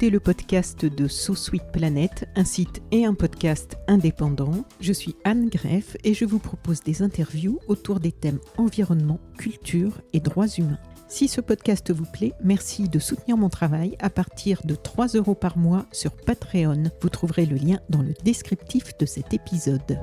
écoutez le podcast de So Sweet Planet, un site et un podcast indépendant. Je suis Anne Greff et je vous propose des interviews autour des thèmes environnement, culture et droits humains. Si ce podcast vous plaît, merci de soutenir mon travail à partir de 3 € par mois sur Patreon. Vous trouverez le lien dans le descriptif de cet épisode.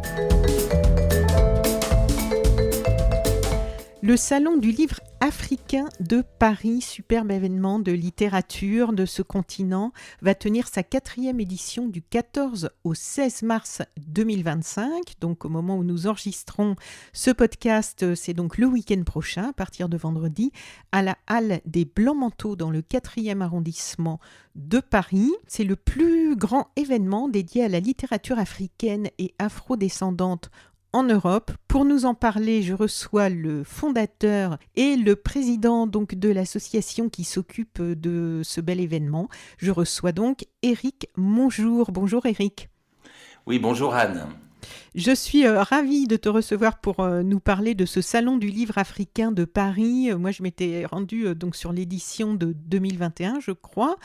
Le Salon du livre africain de Paris, superbe événement de littérature de ce continent, va tenir sa 4e édition du 14 au 16 mars 2025. Donc au moment où nous enregistrons ce podcast, c'est donc le week-end prochain, à partir de vendredi, à la Halle des Blancs-Manteaux dans le 4e arrondissement de Paris. C'est le plus grand événement dédié à la littérature africaine et afro-descendante en Europe. Pour nous en parler, je reçois le fondateur et le président donc de l'association qui s'occupe de ce bel événement. Je reçois donc Éric Monjour. Bonjour Éric. Oui, bonjour Anne. Je suis ravie de te recevoir pour nous parler de ce Salon du livre africain de Paris. Moi, je m'étais rendue donc sur l'édition de 2021, je crois.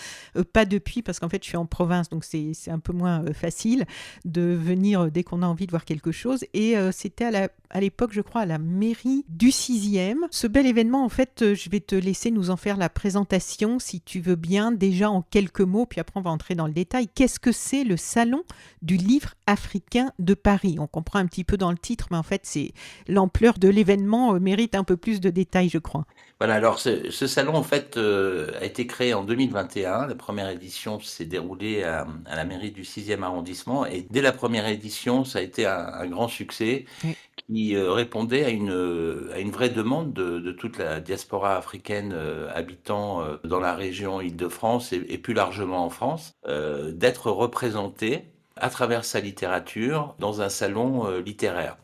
Pas depuis, parce qu'en fait, je suis en province, donc c'est un peu moins facile de venir dès qu'on a envie de voir quelque chose. Et c'était à l'époque, je crois, à la mairie du 6e. Ce bel événement, en fait, je vais te laisser nous en faire la présentation, si tu veux bien, déjà en quelques mots, puis après on va entrer dans le détail. Qu'est-ce que c'est le Salon du livre africain de Paris ? On comprend un petit peu dans le titre, mais en fait, c'est l'ampleur de l'événement mérite un peu plus de détails, je crois. Voilà, alors ce salon en fait a été créé en 2021. La première édition s'est déroulée à la mairie du 6e arrondissement et dès la première édition, ça a été un grand succès Oui. qui répondait à une vraie demande de toute la diaspora africaine habitant dans la région Île-de-France et plus largement en France, d'être représentée à travers sa littérature dans un salon littéraire.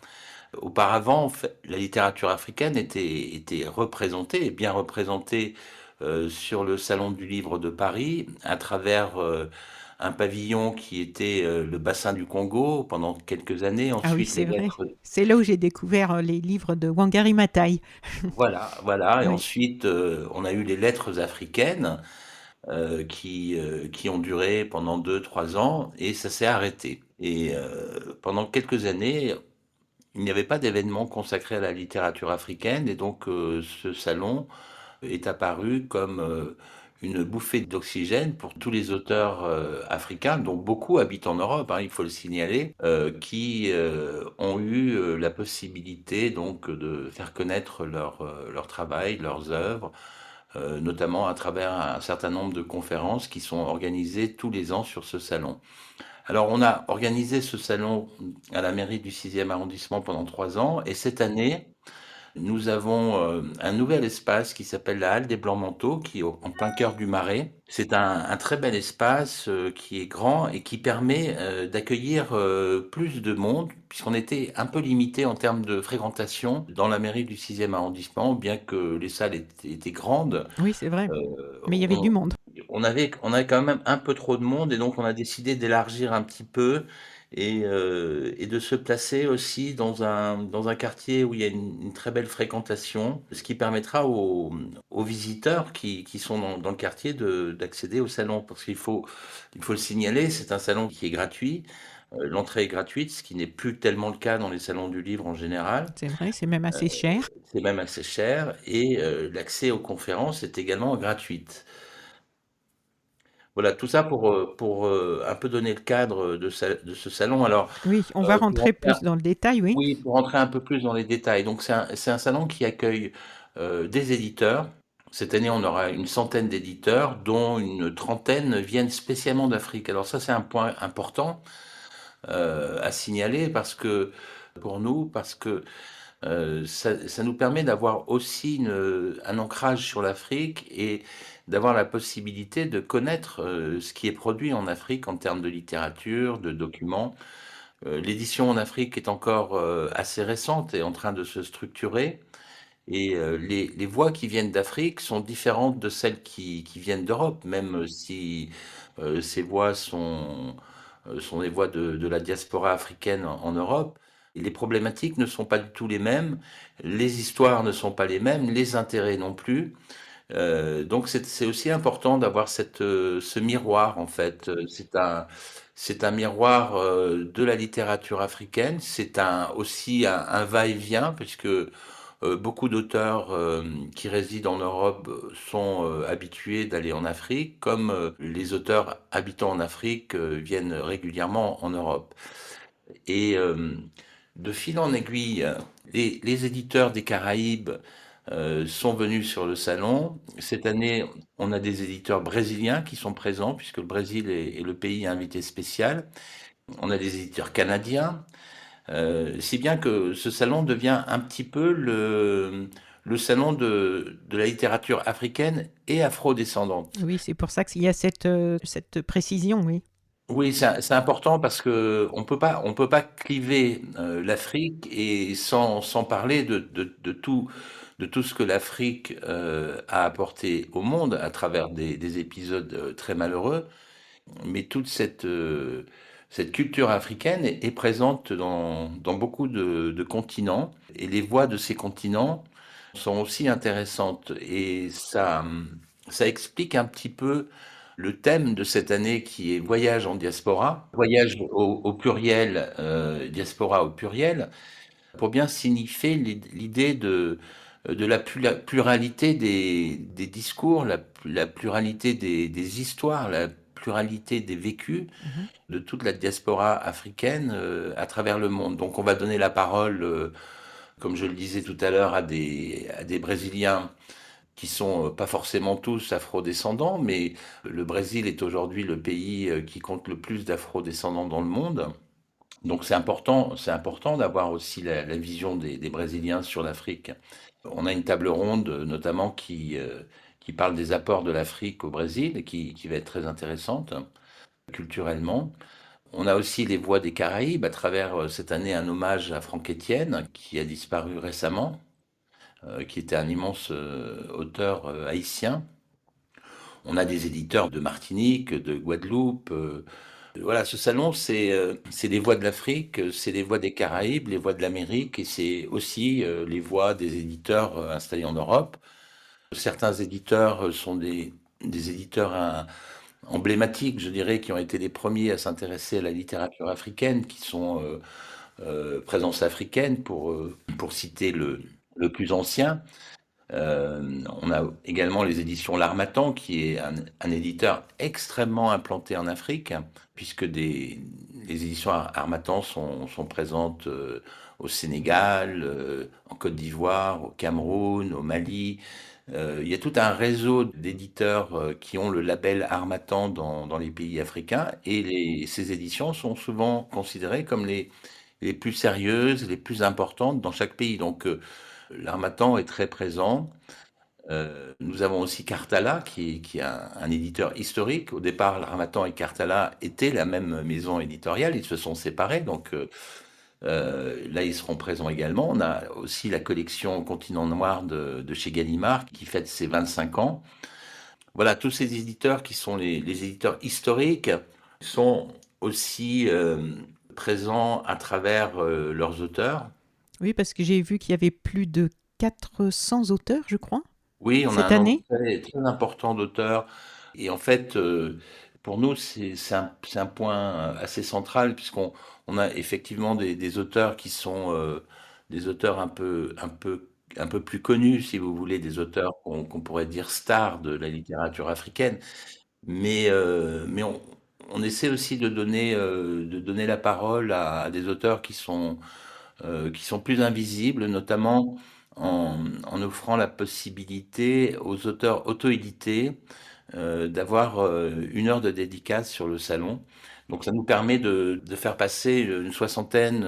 Auparavant, en fait, la littérature africaine était représentée, et bien représentée sur le Salon du Livre de Paris, à travers un pavillon qui était le bassin du Congo pendant quelques années. Ah oui, Ensuite, c'est les vrai. lettres. C'est là où j'ai découvert les livres de Wangari Maathai. Voilà. Et Oui. ensuite, on a eu les lettres africaines qui ont duré pendant 2, 3 ans, et ça s'est arrêté. Et pendant quelques années, il n'y avait pas d'événement consacré à la littérature africaine, et donc ce salon est apparu comme une bouffée d'oxygène pour tous les auteurs africains, dont beaucoup habitent en Europe, hein, il faut le signaler, qui ont eu la possibilité donc de faire connaître leur travail, leurs œuvres, notamment à travers un certain nombre de conférences qui sont organisées tous les ans sur ce salon. Alors, on a organisé ce salon à la mairie du 6e arrondissement pendant 3 ans, et cette année, nous avons un nouvel espace qui s'appelle la Halle des Blancs-Manteaux, qui est en plein cœur du Marais. C'est un très bel espace qui est grand et qui permet d'accueillir plus de monde, puisqu'on était un peu limité en termes de fréquentation dans la mairie du 6e arrondissement, bien que les salles étaient grandes. Oui, c'est vrai. Mais il y avait du On, monde. on avait quand même un peu trop de monde, et donc on a décidé d'élargir un petit peu et de se placer aussi dans un quartier où il y a une très belle fréquentation, ce qui permettra aux visiteurs qui sont dans le quartier d'accéder au salon. Parce il faut le signaler, c'est un salon qui est gratuit. L'entrée est gratuite, ce qui n'est plus tellement le cas dans les salons du livre en général. C'est vrai, c'est même assez cher. C'est même assez cher, et l'accès aux conférences est également gratuit. Voilà, tout ça pour un peu donner le cadre de ce salon. Alors, Oui, on va pour rentrer rentrer, plus dans le détail, oui. oui, pour rentrer un peu plus dans les détails. Donc, c'est un salon qui accueille des éditeurs. Cette année, on aura une centaine d'éditeurs, dont une trentaine viennent spécialement d'Afrique. Alors ça, c'est un point important à signaler pour nous, parce que ça nous permet d'avoir aussi un ancrage sur l'Afrique et d'avoir la possibilité de connaître ce qui est produit en Afrique en termes de littérature, de documents. L'édition en Afrique est encore assez récente et en train de se structurer. Et les voix qui viennent d'Afrique sont différentes de celles qui viennent d'Europe, même si ces voix sont des voix de la diaspora africaine en Europe. Et les problématiques ne sont pas du tout les mêmes, les histoires ne sont pas les mêmes, les intérêts non plus. Donc c'est aussi important d'avoir ce miroir en fait. C'est un miroir de la littérature africaine. C'est aussi un va-et-vient puisque beaucoup d'auteurs qui résident en Europe sont habitués d'aller en Afrique, comme les auteurs habitant en Afrique viennent régulièrement en Europe. Et de fil en aiguille, les éditeurs des Caraïbes sont venus sur le salon. Cette année, on a des éditeurs brésiliens qui sont présents, puisque le Brésil est le pays invité spécial. On a des éditeurs canadiens, si bien que ce salon devient un petit peu le salon de la littérature africaine et afro-descendante. Oui, c'est pour ça qu'il y a cette précision, oui. Oui, c'est important parce que on peut pas cliver l'Afrique et sans parler de tout ce que l'Afrique a apporté au monde à travers des épisodes très malheureux. Mais toute cette culture africaine est présente dans beaucoup de continents et les voix de ces continents sont aussi intéressantes et ça explique un petit peu le thème de cette année qui est voyage en diaspora, voyage au pluriel, diaspora au pluriel, pour bien signifier l'idée de la pluralité des discours, la pluralité des histoires, la pluralité des vécus Mhm. de toute la diaspora africaine à travers le monde. Donc on va donner la parole, comme je le disais tout à l'heure, à des Brésiliens qui sont pas forcément tous afro-descendants, mais le Brésil est aujourd'hui le pays qui compte le plus d'afro-descendants dans le monde. Donc c'est important d'avoir aussi la vision des Brésiliens sur l'Afrique. On a une table ronde notamment qui parle des apports de l'Afrique au Brésil et qui va être très intéressante culturellement. On a aussi les Voix des Caraïbes à travers cette année un hommage à Franck Etienne qui a disparu récemment, qui était un immense auteur haïtien. On a des éditeurs de Martinique, de Guadeloupe. Voilà, ce salon, c'est les voix de l'Afrique, c'est les voix des Caraïbes, les voix de l'Amérique, et c'est aussi les voix des éditeurs installés en Europe. Certains éditeurs sont des éditeurs emblématiques, je dirais, qui ont été les premiers à s'intéresser à la littérature africaine, qui sont Présence africaine, pour citer le plus ancien. On a également les éditions L'Harmattan, qui est un éditeur extrêmement implanté en Afrique, puisque les éditions Harmattan sont présentes au Sénégal, en Côte d'Ivoire, au Cameroun, au Mali. Il y a tout un réseau d'éditeurs qui ont le label Harmattan dans les pays africains, et ces éditions sont souvent considérées comme les plus sérieuses, les plus importantes dans chaque pays. Donc, l'Harmattan est très présent. Nous avons aussi Cartala, qui est un éditeur historique. Au départ, l'Harmattan et Cartala étaient la même maison éditoriale. Ils se sont séparés, donc là, ils seront présents également. On a aussi la collection Continent Noir de chez Gallimard, qui fête ses 25 ans. Voilà, tous ces éditeurs qui sont les éditeurs historiques sont aussi présents à travers leurs auteurs. Oui, parce que j'ai vu qu'il y avait plus de 400 auteurs, je crois, Oui, on a cette un nombre année. très important d'auteurs. Et en fait, pour nous, c'est un point assez central, puisqu'on on a effectivement des auteurs qui sont des auteurs un peu plus connus, si vous voulez, des auteurs qu'on pourrait dire stars de la littérature africaine. Mais on essaie aussi de donner la parole à des auteurs qui sont plus invisibles, notamment en offrant la possibilité aux auteurs auto-édités d'avoir une heure de dédicace sur le salon. Donc ça nous permet de faire passer une soixantaine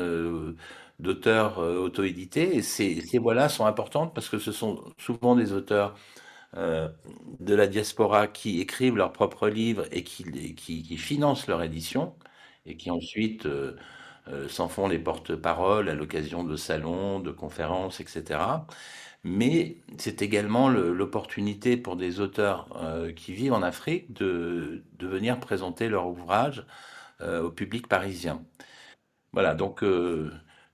d'auteurs auto-édités. Et ces voix-là sont importantes parce que ce sont souvent des auteurs euh, de la diaspora qui écrivent leurs propres livres et qui financent leur édition et qui ensuite s'en font les porte-paroles à l'occasion de salons, de conférences, etc. Mais c'est également l'opportunité pour des auteurs qui vivent en Afrique de venir présenter leur ouvrage au public parisien. Voilà, donc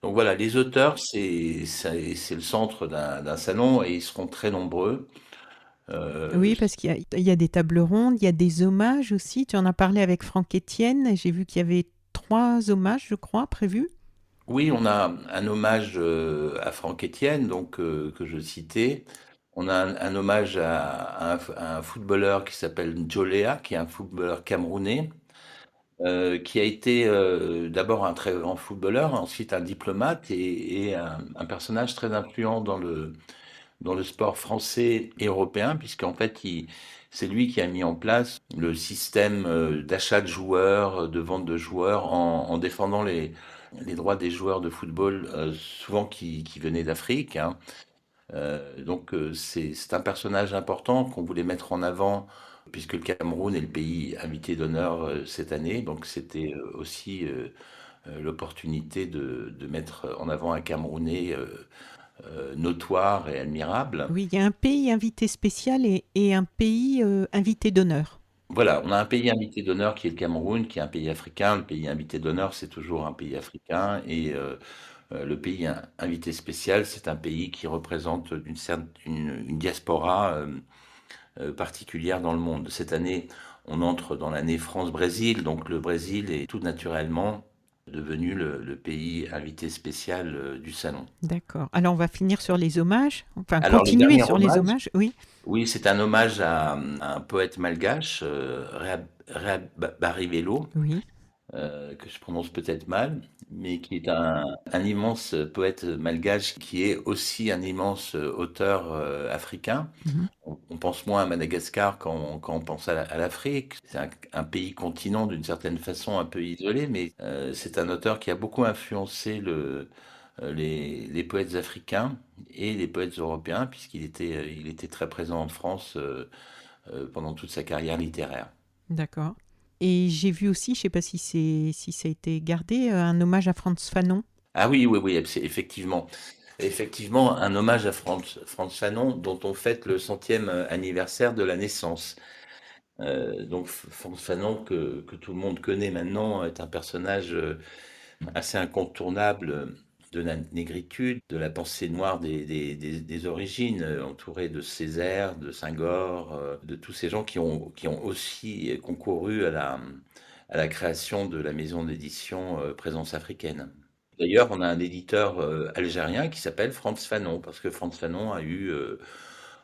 voilà, les auteurs, c'est le centre d'un salon et ils seront très nombreux. Oui, parce qu'il y a des tables rondes, il y a des hommages aussi. Tu en as parlé avec Franck Etienne. J'ai vu qu'il y avait 3 hommages, je crois, prévus. Oui, on a un hommage à Franck Etienne, donc que je citais. On a un hommage à un footballeur qui s'appelle Jolea, qui est un footballeur camerounais, qui a été d'abord un très grand footballeur, ensuite un diplomate et un personnage très influent dans le sport français et européen, puisqu'en fait, c'est lui qui a mis en place le système d'achat de joueurs, de vente de joueurs, en défendant les droits des joueurs de football, souvent qui venaient d'Afrique, hein. Donc c'est un personnage important qu'on voulait mettre en avant, puisque le Cameroun est le pays invité d'honneur cette année. Donc c'était aussi l'opportunité de mettre en avant un Camerounais notoire et admirable. Oui, il y a un pays invité spécial et un pays invité d'honneur. Voilà, on a un pays invité d'honneur qui est le Cameroun, qui est un pays africain. Le pays invité d'honneur, c'est toujours un pays africain. Et le pays invité spécial, c'est un pays qui représente une diaspora particulière dans le monde. Cette année, on entre dans l'année France-Brésil, donc le Brésil est tout naturellement devenu le pays invité spécial du salon. D'accord. Alors, on va finir sur les hommages. Enfin, Alors, le continuer dernier sur les hommage, hommages. Oui, oui, c'est un hommage à un poète malgache, Réa Barivello, oui. que je prononce peut-être mal, mais qui est un immense poète malgache qui est aussi un immense auteur africain. Mhm. On pense moins à Madagascar quand on pense à l'Afrique. C'est un pays continent d'une certaine façon un peu isolé, mais c'est un auteur qui a beaucoup influencé les poètes africains et les poètes européens, il était très présent en France pendant toute sa carrière littéraire. D'accord. Et j'ai vu aussi, je ne sais pas si ça a été gardé, un hommage à Frantz Fanon. Ah oui, oui, oui, c'est effectivement un hommage à Frantz Fanon, dont on fête le centième anniversaire de la naissance. Donc Frantz Fanon, que tout le monde connaît maintenant, est un personnage assez incontournable de la négritude, de la pensée noire des origines, entouré de Césaire, de Senghor, de tous ces gens qui ont aussi concouru à la création de la maison d'édition Présence africaine. D'ailleurs, on a un éditeur algérien qui s'appelle Frantz Fanon, parce que Frantz Fanon a eu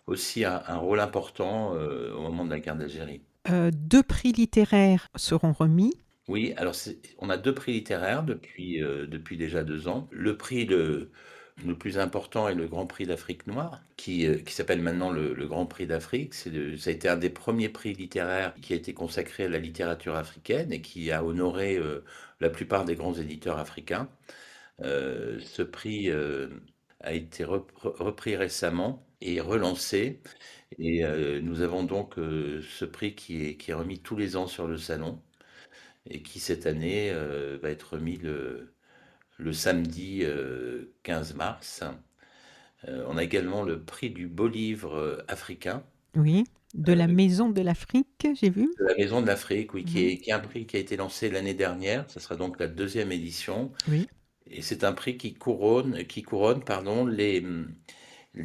aussi un rôle important au moment de la guerre d'Algérie. 2 prix littéraires seront remis. Oui, alors on a deux prix littéraires depuis déjà 2 ans. Le prix le plus important est le Grand Prix d'Afrique noire, qui s'appelle maintenant le Grand Prix d'Afrique. Ça a été un des premiers prix littéraires qui a été consacré à la littérature africaine et qui a honoré la plupart des grands éditeurs africains. Ce prix a été repris récemment et relancé. Et nous avons donc ce prix qui est remis tous les ans sur le salon et qui cette année va être remis le samedi 15 mars. On a également le prix du beau livre africain Oui. De la euh, Maison de l'Afrique, j'ai vu. de la Maison de l'Afrique, oui, qui Mhm. est un prix qui a été lancé l'année dernière. Ça sera donc la deuxième édition. Oui. Et c'est un prix qui couronne, pardon, les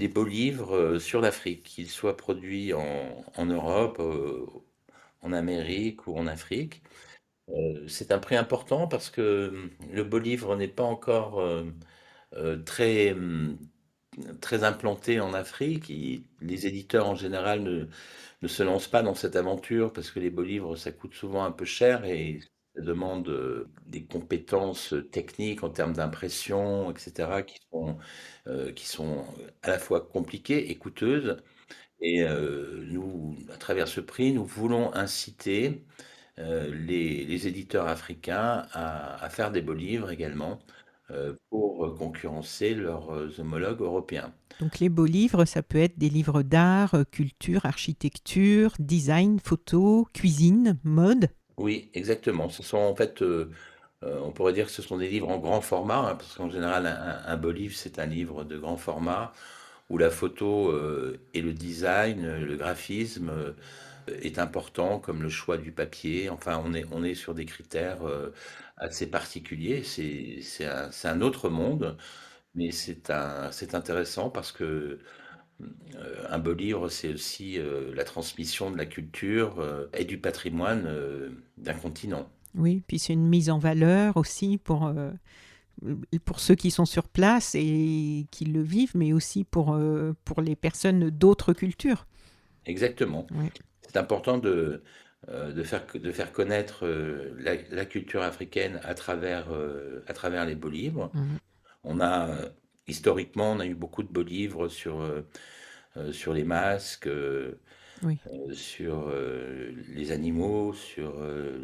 beaux livres sur l'Afrique, qu'ils soient produits en Europe, en Amérique ou en Afrique. C'est un prix important parce que le beau livre n'est pas encore très implanté en Afrique. Les éditeurs en général ne se lancent pas dans cette aventure parce que les beaux livres, ça coûte souvent un peu cher et ça demande des compétences techniques en termes d'impression, etc., qui sont à la fois compliquées et coûteuses. Et nous, à travers ce prix, nous voulons inciter les éditeurs africains à faire des beaux livres également pour concurrencer leurs homologues européens. Donc les beaux livres, ça peut être des livres d'art, culture, architecture, design, photo, cuisine, mode. Oui, exactement. Ce sont en fait, on pourrait dire que ce sont des livres en grand format, hein, parce qu'en général, un beau livre, c'est un livre de grand format où la photo et le design, le graphisme est important, comme le choix du papier. Enfin, on est sur des critères assez particuliers. C'est un autre monde, mais c'est intéressant parce que Un beau livre, c'est aussi la transmission de la culture et du patrimoine d'un continent. Oui, puis c'est une mise en valeur aussi pour ceux qui sont sur place et qui le vivent, mais aussi pour les personnes d'autres cultures. Exactement. Ouais. C'est important de faire connaître la culture africaine à travers les beaux livres. Mhm. On a, historiquement, on a eu beaucoup de beaux livres sur les masques, Oui. sur les animaux, sur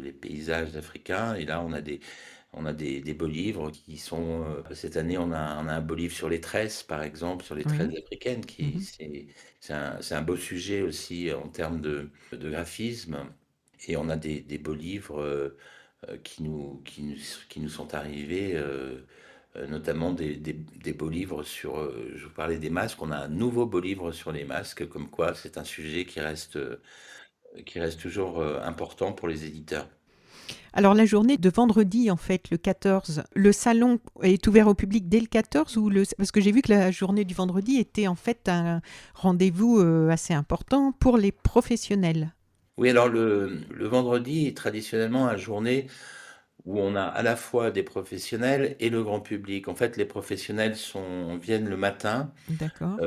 les paysages africains. Et là, on a des beaux livres qui sont. Cette année, on a un beau livre sur les tresses, par exemple, sur les tresses Oui. africaines, Mhm. c'est un beau sujet aussi en termes de graphisme. Et on a des beaux livres qui nous sont arrivés, notamment des beaux livres sur. Je vous parlais des masques, on a un nouveau beau livre sur les masques, comme quoi c'est un sujet qui reste toujours important pour les éditeurs. Alors la journée de vendredi, en fait, le 14, le salon est ouvert au public dès le 14 ou parce que j'ai vu que la journée du vendredi était en fait un rendez-vous assez important pour les professionnels. Oui, alors le vendredi est traditionnellement une journée où on a à la fois des professionnels et le grand public. En fait, les professionnels viennent le matin D'accord.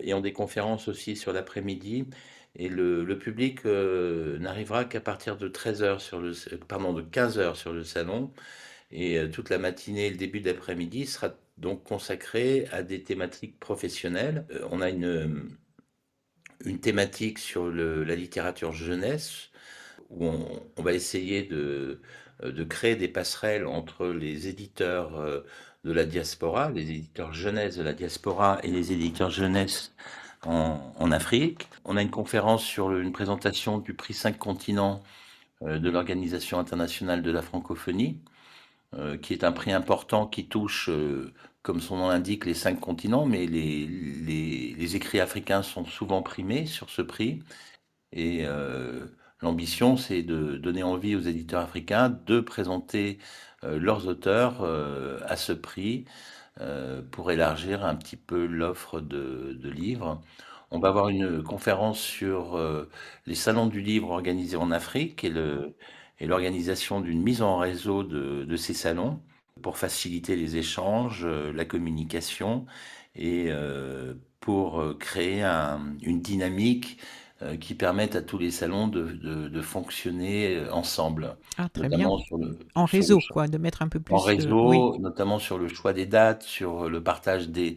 et ont des conférences aussi sur l'après-midi. Et le public n'arrivera qu'à partir de 13 heures pardon, de 15 heures sur le salon. Et toute la matinée et le début d'après-midi sera donc consacré à des thématiques professionnelles. On a une thématique sur la littérature jeunesse où on va essayer de créer des passerelles entre les éditeurs de la diaspora, les éditeurs jeunesse de la diaspora et les éditeurs jeunesse en Afrique. On a une conférence sur une présentation du prix 5 continents de l'Organisation internationale de la francophonie, qui est un prix important qui touche, comme son nom l'indique, les 5 continents, mais les écrits africains sont souvent primés sur ce prix. Et l'ambition, c'est de donner envie aux éditeurs africains de présenter leurs auteurs à ce prix pour élargir un petit peu l'offre de livres. On va avoir une conférence sur les salons du livre organisés en Afrique et l'organisation d'une mise en réseau de ces salons pour faciliter les échanges, la communication et pour créer une dynamique qui permette à tous les salons de fonctionner ensemble, Ah, très bien. notamment En sur le réseau, quoi, de mettre un peu en plus de... Oui, réseau, notamment sur le choix des dates, sur le partage des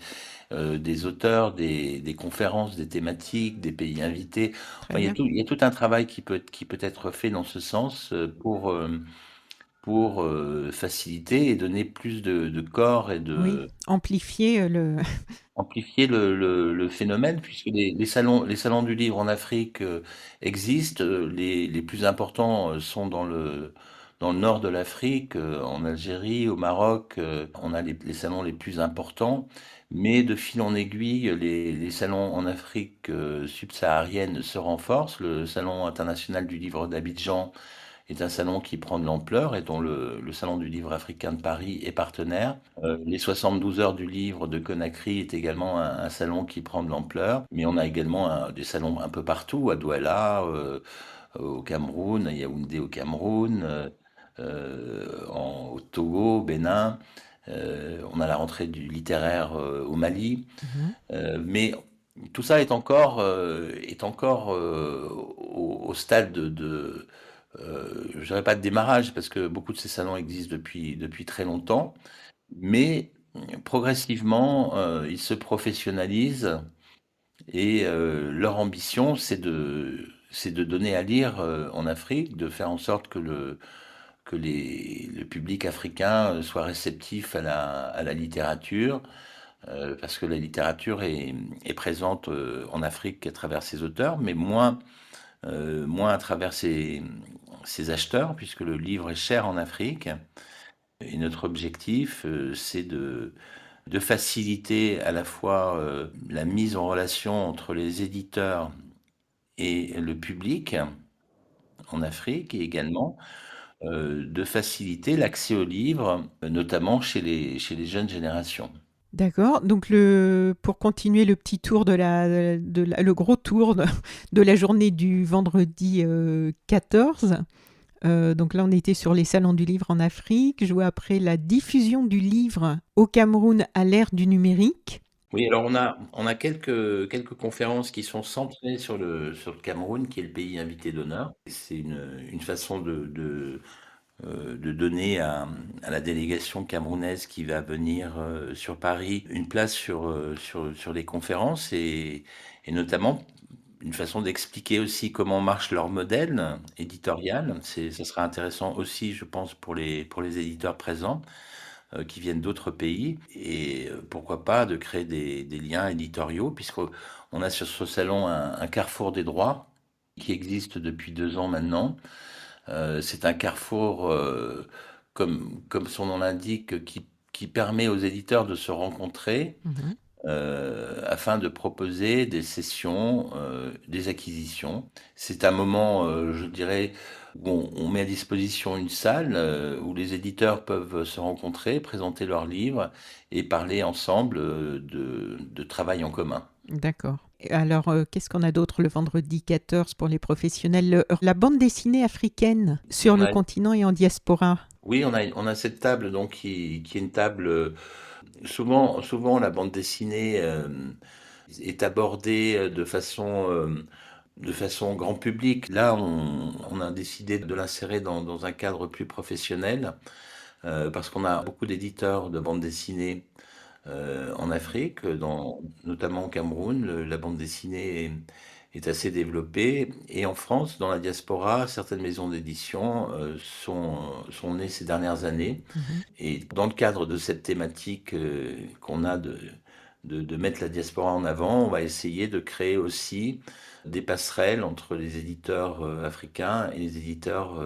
auteurs, des conférences, des thématiques, des pays invités. très Enfin, bien. il y a tout un travail qui peut être fait dans ce sens pour faciliter et donner plus de corps et Oui, de amplifier le... amplifier le phénomène, puisque les salons du livre en Afrique existent. Les plus importants sont dans le nord de l'Afrique, en Algérie, au Maroc. On a les salons les plus importants, mais de fil en aiguille, les salons en Afrique subsaharienne se renforcent. Le Salon international du livre d'Abidjan est un salon qui prend de l'ampleur et dont le Salon du livre africain de Paris est partenaire. Les 72 heures du livre de Conakry est également un salon qui prend de l'ampleur, mais on a également des salons un peu partout, à Douala, au Cameroun, à Yaoundé au Cameroun, au Togo, au Bénin. On a la rentrée du littéraire au Mali, Mhm. mais tout ça est encore au stade je dirais pas de démarrage, parce que beaucoup de ces salons existent depuis très longtemps, mais progressivement, ils se professionnalisent et leur ambition, c'est de donner à lire en Afrique, de faire en sorte que le public africain soit réceptif à la littérature, parce que la littérature est présente en Afrique à travers ses auteurs, mais moins à travers ses acheteurs, puisque le livre est cher en Afrique. Et notre objectif, c'est de faciliter à la fois la mise en relation entre les éditeurs et le public en Afrique, et également de faciliter l'accès aux livres, notamment chez les jeunes générations. D'accord. Donc pour continuer le petit tour le gros tour de la journée du vendredi 14. Donc là, on était sur les salons du livre en Afrique. Je vois après la diffusion du livre au Cameroun à l'ère du numérique. Oui, alors on a quelques conférences qui sont centrées sur le Cameroun, qui est le pays invité d'honneur. C'est une façon de donner à la délégation camerounaise qui va venir sur Paris une place sur les conférences et notamment une façon d'expliquer aussi comment marche leur modèle éditorial. Ça sera intéressant aussi, je pense, pour les éditeurs présents qui viennent d'autres pays et pourquoi pas de créer des liens éditoriaux puisqu'on a sur ce salon un carrefour des droits qui existe depuis 2 ans maintenant. C'est un carrefour, comme son nom l'indique, qui permet aux éditeurs de se rencontrer Mhm. afin de proposer des sessions, des acquisitions. C'est un moment, je dirais, où on met à disposition une salle où les éditeurs peuvent se rencontrer, présenter leurs livres et parler ensemble de travail en commun. D'accord. Alors, qu'est-ce qu'on a d'autre le vendredi 14 pour les professionnels? La bande dessinée africaine sur On le a, continent et en diaspora. oui, on a cette table donc qui est une table. Souvent, la bande dessinée est abordée de façon grand public. Là, on a décidé de l'insérer dans un cadre plus professionnel parce qu'on a beaucoup d'éditeurs de bande dessinée en Afrique, notamment au Cameroun. La bande dessinée est assez développée. Et en France, dans la diaspora, certaines maisons d'édition sont nées ces dernières années. Mhm. Et dans le cadre de cette thématique qu'on a de mettre la diaspora en avant, on va essayer de créer aussi des passerelles entre les éditeurs africains et les éditeurs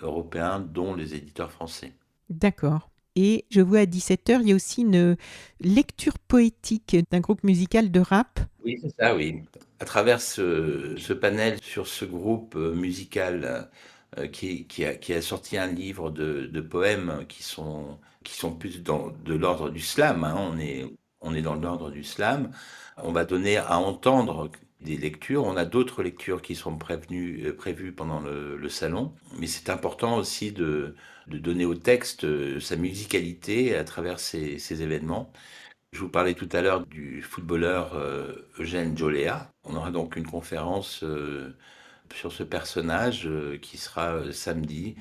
européens, dont les éditeurs français. D'accord. Et je vois à 17 heures, il y a aussi une lecture poétique d'un groupe musical de rap. Oui, c'est ça, oui. À travers ce panel sur ce groupe musical qui a sorti un livre de poèmes qui sont plus de l'ordre du slam, hein, on est dans l'ordre du slam, on va donner à entendre des lectures. On a d'autres lectures qui sont prévues pendant le salon, mais c'est important aussi de donner au texte sa musicalité à travers ces événements. Je vous parlais tout à l'heure du footballeur Eugène Joléa. On aura donc une conférence sur ce personnage qui sera samedi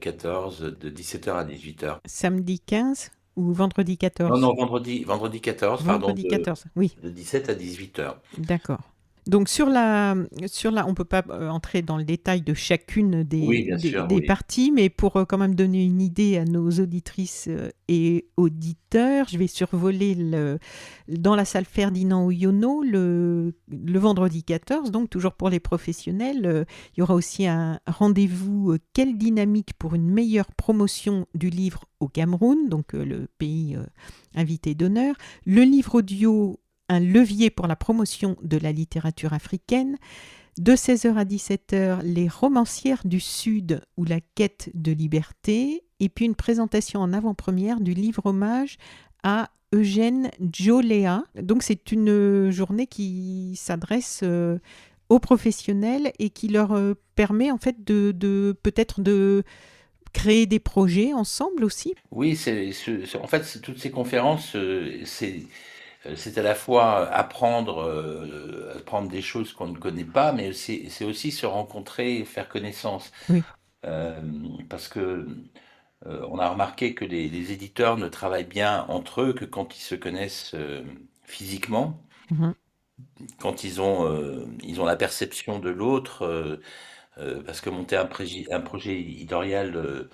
14 de 17h à 18h. Samedi 15 ou vendredi Non, 14? non, vendredi 14, pardon, Vendredi 14, oui. de 17 à 18h. D'accord. Donc on ne peut pas entrer dans le détail de chacune Oui, bien sûr, des oui. parties, mais pour quand même donner une idée à nos auditrices et auditeurs, je vais survoler dans la salle Ferdinand Oyono le vendredi 14, donc toujours pour les professionnels. Il y aura aussi un rendez-vous Quelle dynamique pour une meilleure promotion du livre au Cameroun, donc le pays invité d'honneur. Le livre audio un levier pour la promotion de la littérature africaine. De 16 heures à 17 heures, les romancières du Sud ou la quête de liberté. Et puis une présentation en avant-première du livre hommage à Eugène Joléa. Donc c'est une journée qui s'adresse aux professionnels et qui leur permet en fait peut-être de créer des projets ensemble aussi. Oui, en fait, toutes ces conférences, c'est à la fois apprendre des choses qu'on ne connaît pas, mais c'est aussi se rencontrer et faire connaissance. Oui. Euh, Parce que on a remarqué que les éditeurs ne travaillent bien entre eux que quand ils se connaissent physiquement, Mhm. quand ils ont la perception de l'autre, parce que monter un projet éditorial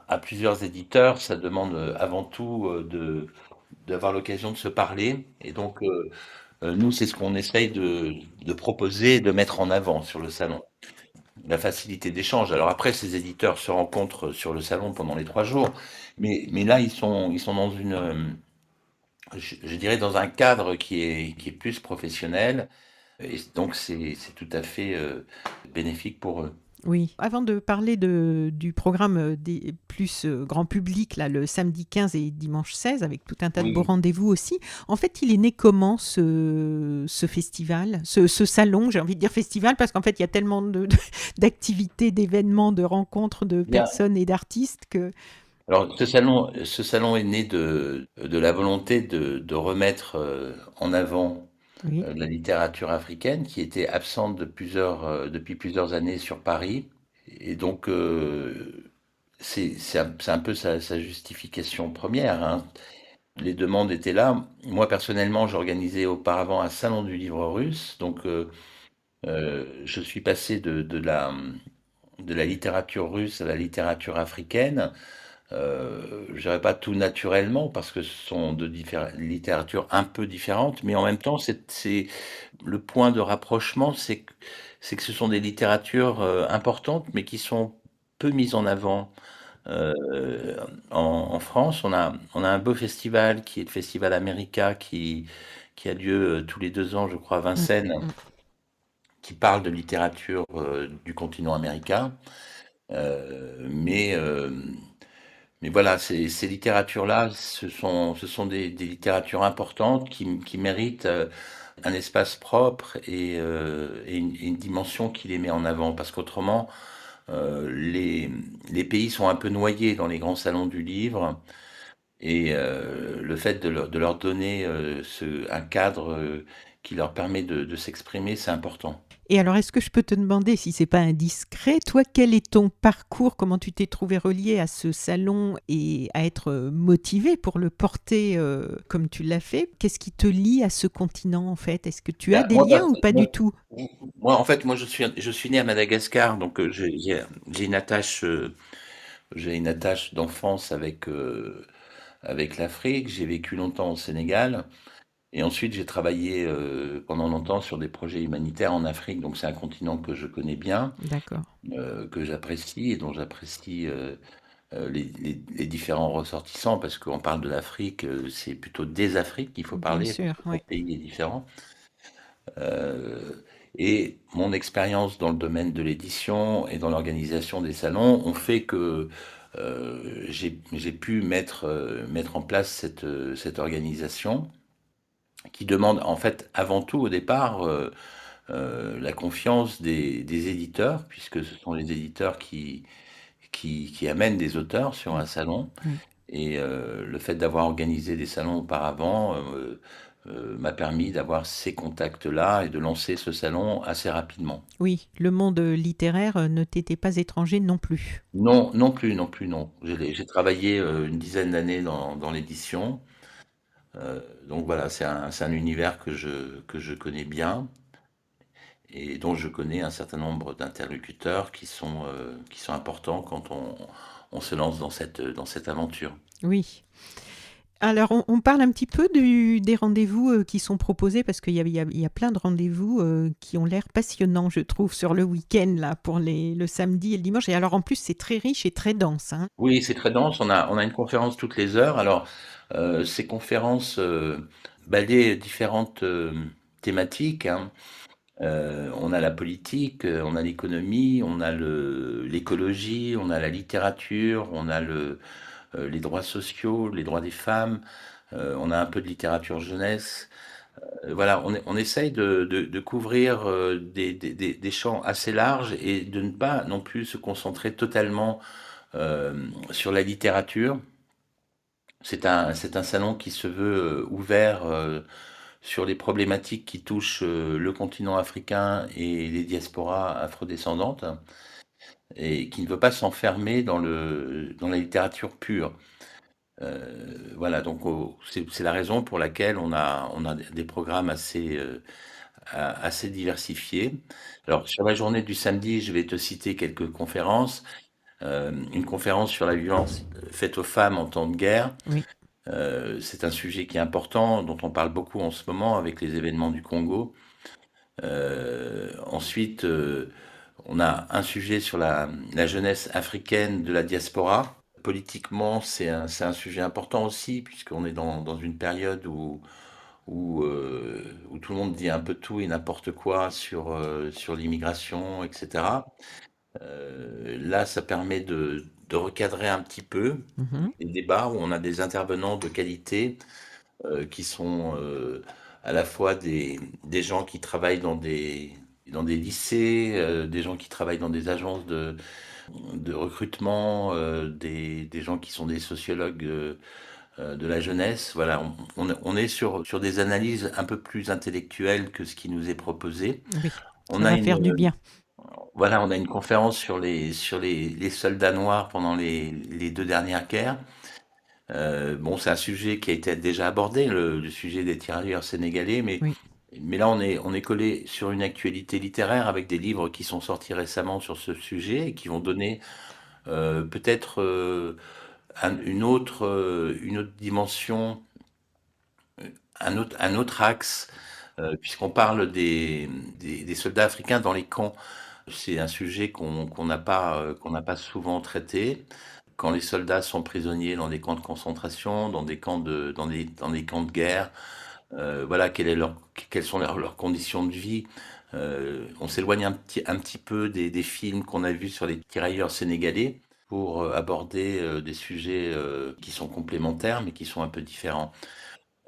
à plusieurs éditeurs, ça demande avant tout d'avoir l'occasion de se parler. Et donc, nous, c'est ce qu'on essaye de proposer, de mettre en avant sur le salon. La facilité d'échange. Alors après, ces éditeurs se rencontrent sur le salon pendant les 3 jours, mais là, ils sont dans je dirais, dans un cadre qui est plus professionnel, et donc c'est tout à fait bénéfique pour eux. Oui. Avant de parler du programme des plus grand public, là, le samedi 15 et dimanche 16, avec tout un tas de beaux Oui. rendez-vous aussi, en fait, il est né comment ce festival, ce salon, j'ai envie de dire festival, parce qu'en fait, il y a tellement d'activités, d'événements, de rencontres de Bien. personnes et d'artistes que... Alors, ce salon est né de la volonté de remettre en avant Oui, la littérature africaine qui était absente depuis plusieurs années sur Paris. Et donc, c'est un peu sa justification première, hein. Les demandes étaient là. Moi, personnellement, j'organisais auparavant un salon du livre russe. Donc, je suis passé de la littérature russe à la littérature africaine. Je dirais pas tout naturellement parce que ce sont littératures un peu différentes, mais en même temps, le point de rapprochement, c'est que ce sont des littératures importantes, mais qui sont peu mises en avant. Euh, en France, on a un beau festival qui est le Festival America qui a lieu tous les 2 ans, je crois, à mm, Vincennes, mm. qui parle de littérature du continent américain. Mais mais voilà, ces littératures-là, ce sont des littératures importantes qui méritent un espace propre et une dimension qui les met en avant. Parce qu'autrement, euh, les, les pays sont un peu noyés dans les grands salons du livre. Et le fait de leur donner un cadre qui leur permet de s'exprimer, c'est important. Et alors, est-ce que je peux te demander, si c'est pas indiscret, toi, quel est ton parcours? Comment tu t'es trouvé relié à ce salon et à être motivé pour le porter comme tu l'as fait? Qu'est-ce qui te lie à ce continent, en fait? Est-ce que tu as Ben, des liens ou pas du tout? En fait, je suis né à Madagascar, donc j'ai j'ai une attache d'enfance avec l'Afrique. J'ai vécu longtemps au Sénégal. Et ensuite, j'ai travaillé pendant longtemps sur des projets humanitaires en Afrique. Donc, c'est un continent que je connais bien, D'accord. que j'apprécie et dont j'apprécie les différents ressortissants, parce qu'on parle de l'Afrique, c'est plutôt des Afriques qu'il faut Bien parler, parce sûr, que oui. chaque pays est différent. Euh, et mon expérience dans le domaine de l'édition et dans l'organisation des salons ont fait que j'ai pu mettre en place cette organisation qui demande en fait avant tout au départ la confiance des éditeurs, puisque ce sont les éditeurs qui amènent des auteurs sur Mm. un salon. Oui. Et le fait d'avoir organisé des salons auparavant m'a permis d'avoir ces contacts-là et de lancer ce salon assez rapidement. Oui, le monde littéraire ne t'était pas étranger non plus. Non, non plus, non plus, non. J'ai travaillé une dizaine d'années dans l'édition. Donc voilà, c'est un univers que je connais bien et dont je connais un certain nombre d'interlocuteurs qui sont importants quand on se lance dans cette aventure. Oui. Alors, on parle un petit peu des rendez-vous qui sont proposés, parce qu'il y a plein de rendez-vous qui ont l'air passionnants, je trouve, sur le week-end, là, pour le samedi et le dimanche. Et alors, en plus, c'est très riche et très dense, hein. Oui, c'est très dense. On a une conférence toutes les heures. Alors, ces conférences balaient différentes thématiques, hein. On a la politique, on a l'économie, on a l'écologie, on a la littérature, on a les droits sociaux, les droits des femmes, on a un peu de littérature jeunesse. Voilà, on essaye de couvrir des champs assez larges et de ne pas non plus se concentrer totalement sur la littérature. C'est un salon qui se veut ouvert sur les problématiques qui touchent le continent africain et les diasporas afrodescendantes et qui ne veut pas s'enfermer dans la littérature pure. Voilà, donc c'est la raison pour laquelle on a des programmes assez diversifiés. Alors, sur la journée du samedi, je vais te citer quelques conférences. Une conférence sur la violence faite aux femmes en temps de guerre. Oui. C'est un sujet qui est important, dont on parle beaucoup en ce moment avec les événements du Congo. Ensuite, on a un sujet sur la jeunesse africaine de la diaspora. Politiquement, c'est un sujet important aussi, puisqu'on est dans une période où tout le monde dit un peu tout et n'importe quoi sur l'immigration, etc. Là, ça permet de recadrer un petit peu Mhm. les débats où on a des intervenants de qualité qui sont à la fois des gens qui travaillent dans des lycées, des gens qui travaillent dans des agences de recrutement, des gens qui sont des sociologues de la jeunesse. Voilà, on est sur des analyses un peu plus intellectuelles que ce qui nous est proposé. Oui, On ça a va faire du une, bien. voilà, on a une conférence sur les soldats noirs pendant les deux dernières guerres. Bon, c'est un sujet qui a été déjà abordé, le sujet des tirailleurs sénégalais, Oui. mais là, on est collé sur une actualité littéraire avec des livres qui sont sortis récemment sur ce sujet et qui vont donner peut-être une autre dimension, un autre axe, puisqu'on parle des soldats africains dans les camps. C'est un sujet qu'on n'a pas souvent traité. Quand les soldats sont prisonniers dans des camps de concentration, dans des camps de guerre, voilà, quelles sont leurs conditions de vie. On s'éloigne un petit peu des films qu'on a vus sur les tirailleurs sénégalais pour aborder des sujets qui sont complémentaires mais qui sont un peu différents.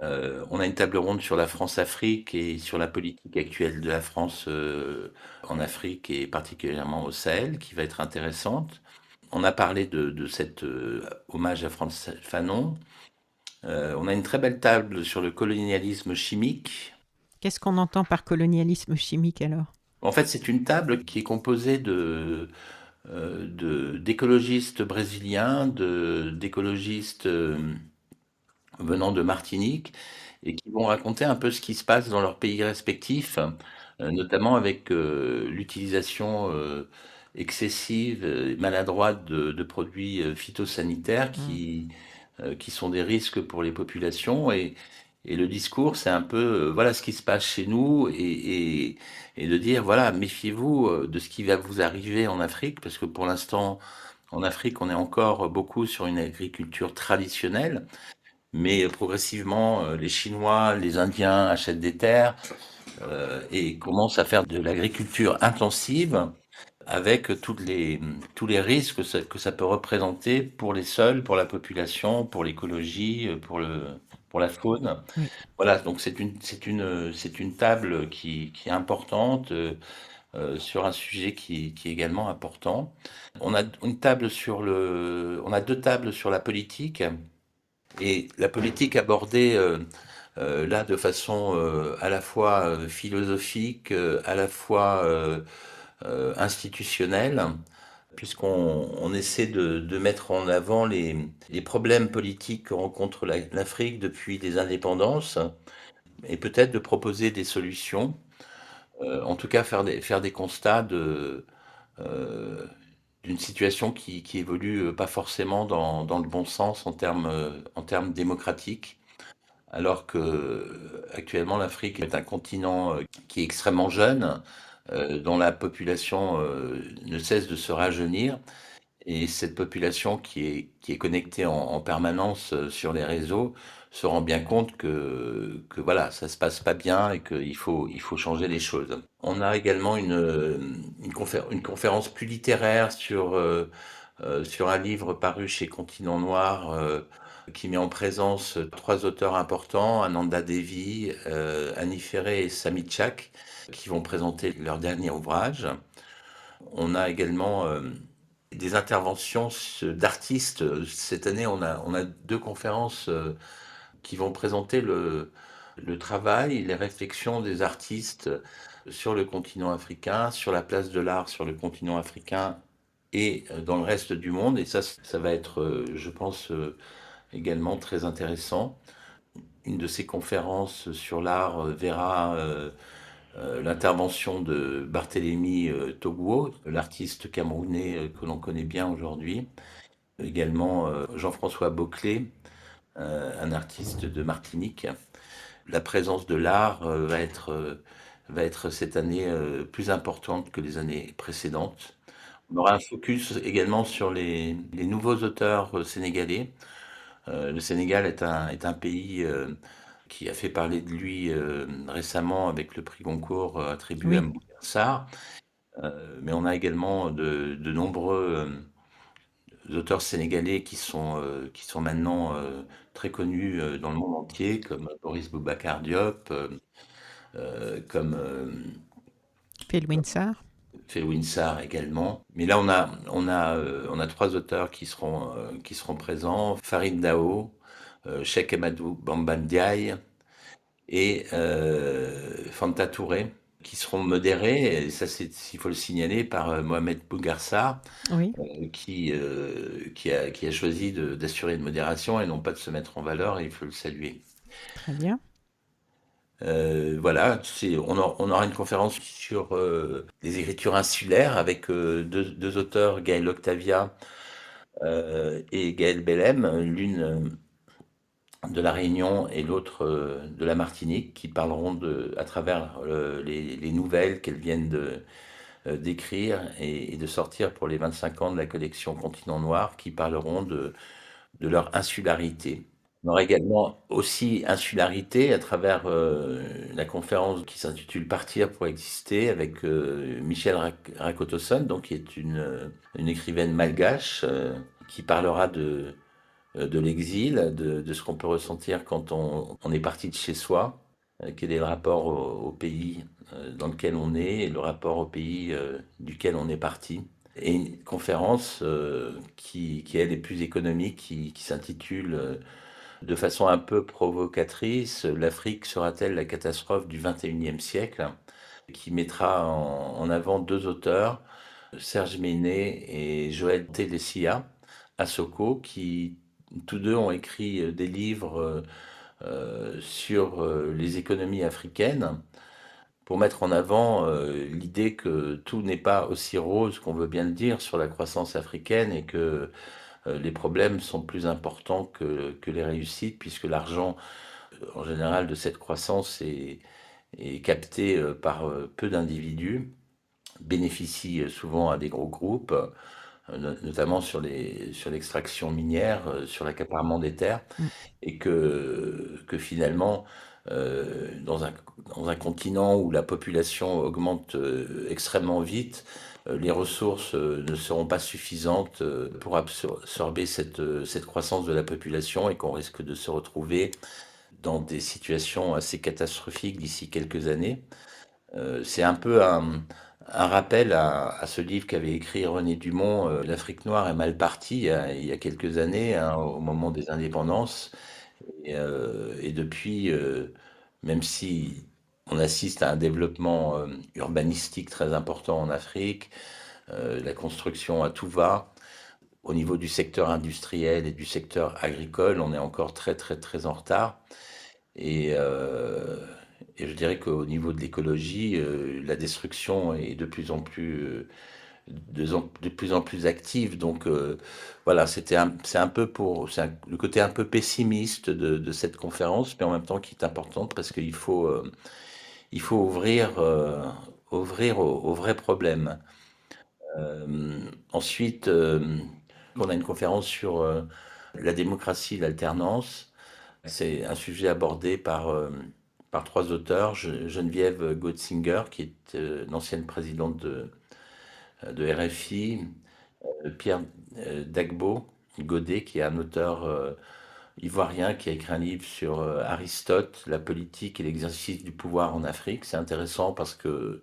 On a une table ronde sur la France-Afrique et sur la politique actuelle de la France en Afrique et particulièrement au Sahel, qui va être intéressante. On a parlé de cet hommage à Frantz Fanon. On a une très belle table sur le colonialisme chimique. Qu'est-ce qu'on entend par colonialisme chimique alors? En fait, c'est une table qui est composée d'écologistes brésiliens, d'écologistes venant de Martinique et qui vont raconter un peu ce qui se passe dans leurs pays respectifs, notamment avec l'utilisation excessive et maladroite de produits phytosanitaires Mm. qui sont des risques pour les populations. Et le discours, c'est un peu, voilà ce qui se passe chez nous et de dire, voilà, méfiez-vous de ce qui va vous arriver en Afrique, parce que pour l'instant, en Afrique, on est encore beaucoup sur une agriculture traditionnelle. Mais progressivement, les Chinois, les Indiens achètent des terres et commencent à faire de l'agriculture intensive avec tous les risques que ça peut représenter pour les sols, pour la population, pour l'écologie, pour la faune. Oui. Voilà, donc c'est une table qui est importante sur un sujet qui est également important. On a deux tables sur la politique et la politique abordée là de façon à la fois philosophique, à la fois institutionnelle, puisqu'on essaie de mettre en avant les problèmes politiques que rencontre l'Afrique depuis les indépendances et peut-être de proposer des solutions, en tout cas faire des constats euh, d'une situation qui évolue pas forcément dans le bon sens en termes démocratiques. Alors que actuellement l'Afrique est un continent qui est extrêmement jeune, dont la population ne cesse de se rajeunir, et cette population qui est connectée en permanence sur les réseaux se rend bien compte que voilà, ça se passe pas bien et il faut changer les choses. On a également une conférence plus littéraire sur un livre paru chez Continent Noir qui met en présence trois auteurs importants, Ananda Devi, Annie Ferré et Sami Chak, qui vont présenter leur dernier ouvrage. On a également des interventions d'artistes. Cette année, on a deux conférences qui vont présenter le travail, les réflexions des artistes sur le continent africain, sur la place de l'art sur le continent africain et dans le reste du monde. Et ça va être, je pense, également très intéressant. Une de ces conférences sur l'art verra l'intervention de Barthélemy Togouo, l'artiste camerounais que l'on connaît bien aujourd'hui. Également Jean-François Boclet, un artiste de Martinique. La présence de l'art va être cette année plus importante que les années précédentes. On aura un focus également sur les nouveaux auteurs sénégalais. Le Sénégal est un pays qui a fait parler de lui récemment avec le prix Goncourt attribué à Oui. Mbougar Sarr. Mais on a également de nombreux auteurs sénégalais qui sont maintenant très connus dans le monde entier, comme Boris Boubacar Diop, comme Felwine Sarr. Felwine Sarr également. Mais là, on a trois auteurs qui seront présents, Farid Dao, Cheikh Amadou Bamba Ndiaye et Fanta Touré, qui seront modérés, et ça c'est, il faut le signaler, par Mohamed Bougarsar, Oui, qui a choisi d'assurer une modération et non pas de se mettre en valeur, et il faut le saluer. très bien. Voilà, on aura une conférence sur les écritures insulaires avec deux auteurs, Gaël Octavia et Gaël Bellem, l'une de la Réunion et l'autre de la Martinique, qui parleront à travers les nouvelles qu'elles viennent d'écrire et de sortir pour les 25 ans de la collection Continent Noir, qui parleront de leur insularité. On aura également aussi insularité à travers la conférence qui s'intitule Partir pour exister avec Michel Rakotosson, donc qui est une écrivaine malgache qui parlera de l'exil, de ce qu'on peut ressentir quand on est parti de chez soi, quel est le rapport au pays dans lequel on est et le rapport au pays duquel on est parti. Et une conférence qui elle, est plus économique, qui s'intitule de façon un peu provocatrice, l'Afrique sera-t-elle la catastrophe du 21e siècle, qui mettra en avant deux auteurs, Serge Ménet et Joël Télessia, à Soko, qui tous deux ont écrit des livres sur les économies africaines pour mettre en avant l'idée que tout n'est pas aussi rose qu'on veut bien le dire sur la croissance africaine et que les problèmes sont plus importants que les réussites, puisque l'argent, en général, de cette croissance est capté par peu d'individus, bénéficie souvent à des gros groupes, notamment sur l'extraction minière, sur l'accaparement des terres, Mm. et que finalement, dans un continent où la population augmente extrêmement vite, les ressources ne seront pas suffisantes pour absorber cette croissance de la population et qu'on risque de se retrouver dans des situations assez catastrophiques d'ici quelques années. C'est un peu un rappel à ce livre qu'avait écrit René Dumont, L'Afrique noire est mal partie, il y a quelques années, hein, au moment des indépendances. Et depuis, même si on assiste à un développement urbanistique très important en Afrique, la construction à tout va, au niveau du secteur industriel et du secteur agricole, on est encore très très très en retard. Et, euh, et je dirais qu'au niveau de l'écologie, la destruction est de plus en plus active. Donc voilà, c'est un peu le côté un peu pessimiste de cette conférence, mais en même temps qui est importante parce il faut ouvrir aux vrais problèmes. Ensuite, on a une conférence sur la démocratie et l'alternance. C'est un sujet abordé par trois auteurs, Geneviève Gotzinger, qui est l'ancienne présidente de RFI, Pierre Dagbo Godet, qui est un auteur ivoirien qui a écrit un livre sur Aristote, la politique et l'exercice du pouvoir en Afrique. C'est intéressant parce que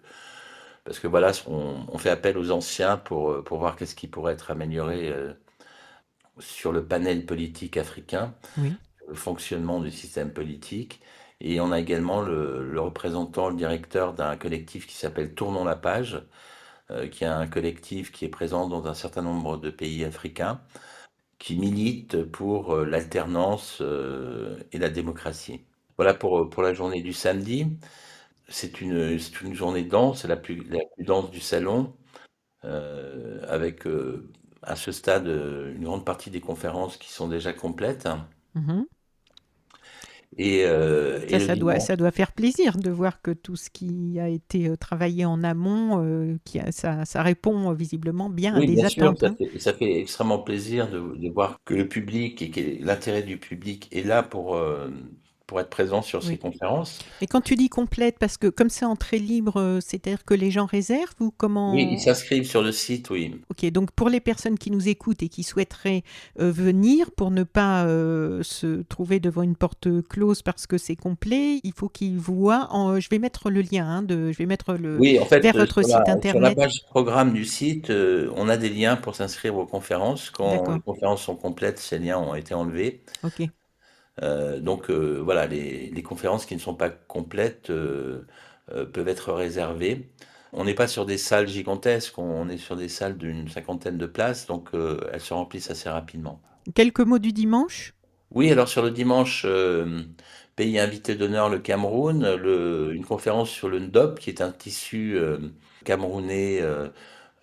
voilà, on fait appel aux anciens pour voir qu'est-ce qui pourrait être amélioré sur le panel politique africain, Oui. le fonctionnement du système politique. Et on a également le représentant, le directeur d'un collectif qui s'appelle Tournons la page, qui est un collectif qui est présent dans un certain nombre de pays africains, qui milite pour l'alternance et la démocratie. Voilà pour la journée du samedi. C'est une journée dense, c'est la plus dense du salon, avec à ce stade une grande partie des conférences qui sont déjà complètes. Mhm. Et le dimanche, Ça doit faire plaisir de voir que tout ce qui a été travaillé en amont, ça répond visiblement bien à oui, des bien sûr, attentes. Hein. ça fait extrêmement plaisir de voir que le public et que l'intérêt du public est là pour être présent sur ces Oui. conférences. Mais quand tu dis complète, parce que comme c'est entrée libre, c'est-à-dire que les gens réservent ou Oui, ils comment? s'inscrivent sur le site, oui. Ok, donc pour les personnes qui nous écoutent et qui souhaiteraient venir pour ne pas se trouver devant une porte close parce que c'est complet, il faut qu'ils voient. Je vais mettre le lien, je vais mettre le Oui, en fait, vers votre site sur la internet. page programme du site, on a des liens pour s'inscrire aux conférences. Quand les D'accord. conférences sont complètes, ces liens ont été enlevés. Ok. Donc voilà, les conférences qui ne sont pas complètes peuvent être réservées. On n'est pas sur des salles gigantesques, on est sur des salles d'une cinquantaine de places, donc elles se remplissent assez rapidement. Quelques mots du dimanche? Oui, alors sur le dimanche, pays invité d'honneur, le Cameroun, une conférence sur le ndop, qui est un tissu camerounais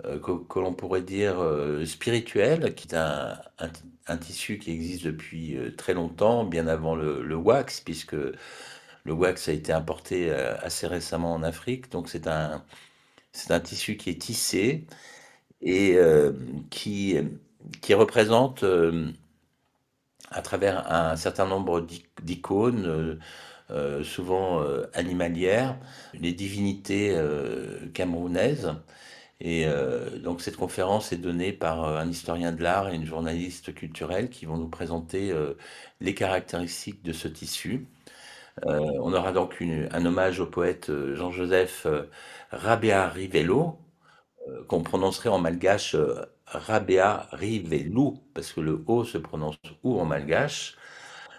que l'on pourrait dire spirituel, qui est un tissu qui existe depuis très longtemps, bien avant le wax, puisque le wax a été importé assez récemment en Afrique. Donc c'est un tissu qui est tissé et qui représente à travers un certain nombre d'icônes, souvent animalières, les divinités camerounaises. Et donc cette conférence est donnée par un historien de l'art et une journaliste culturelle qui vont nous présenter les caractéristiques de ce tissu. On aura donc un hommage au poète Jean-Joseph Rabéa Rivello, qu'on prononcerait en malgache Rabéa Rivelou, parce que le O se prononce OU en malgache,